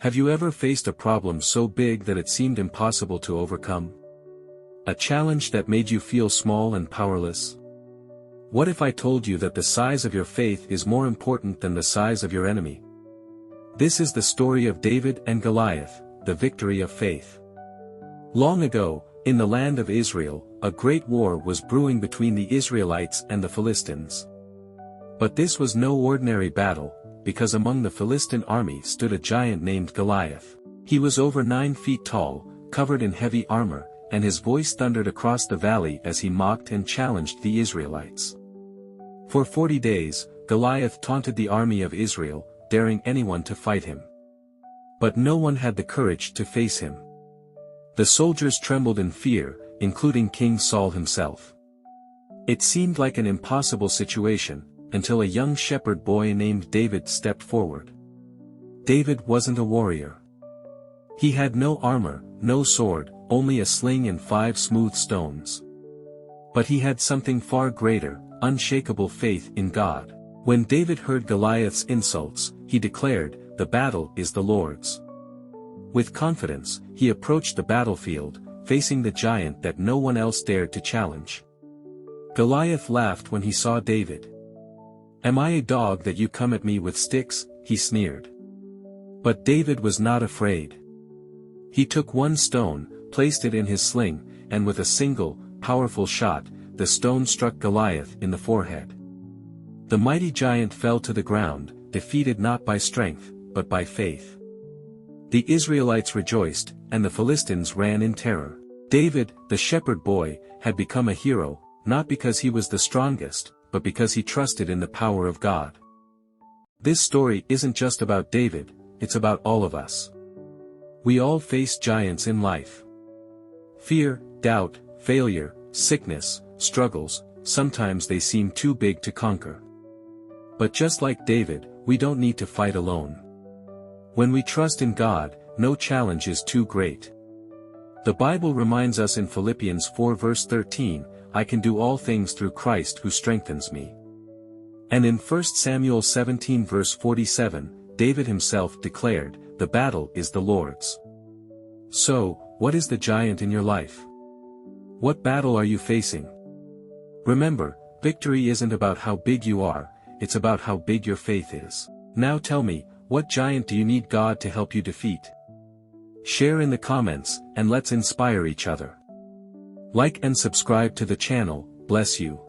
Have you ever faced a problem so big that it seemed impossible to overcome? A challenge that made you feel small and powerless? What if I told you that the size of your faith is more important than the size of your enemy? This is the story of David and Goliath, the victory of faith. Long ago, in the land of Israel, a great war was brewing between the Israelites and the Philistines. But this was no ordinary battle, because among the Philistine army stood a giant named Goliath. He was over 9 feet tall, covered in heavy armor, and his voice thundered across the valley as he mocked and challenged the Israelites. For 40 days, Goliath taunted the army of Israel, daring anyone to fight him. But no one had the courage to face him. The soldiers trembled in fear, including King Saul himself. It seemed like an impossible situation, until a young shepherd boy named David stepped forward. David wasn't a warrior. He had no armor, no sword, only a sling and 5 smooth stones. But he had something far greater, unshakable faith in God. When David heard Goliath's insults, he declared, "The battle is the Lord's." With confidence, he approached the battlefield, facing the giant that no one else dared to challenge. Goliath laughed when he saw David. "Am I a dog that you come at me with sticks?" he sneered. But David was not afraid. He took one stone, placed it in his sling, and with a single, powerful shot, the stone struck Goliath in the forehead. The mighty giant fell to the ground, defeated not by strength, but by faith. The Israelites rejoiced, and the Philistines ran in terror. David, the shepherd boy, had become a hero, not because he was the strongest, but because he trusted in the power of God. This story isn't just about David, it's about all of us. We all face giants in life. Fear, doubt, failure, sickness, struggles, sometimes they seem too big to conquer. But just like David, we don't need to fight alone. When we trust in God, no challenge is too great. The Bible reminds us in Philippians 4 verse 13, "I can do all things through Christ who strengthens me." And in 1 Samuel 17 verse 47, David himself declared, "The battle is the Lord's." So, what is the giant in your life? What battle are you facing? Remember, victory isn't about how big you are, it's about how big your faith is. Now tell me, what giant do you need God to help you defeat? Share in the comments, and let's inspire each other. Like and subscribe to the channel. Bless you.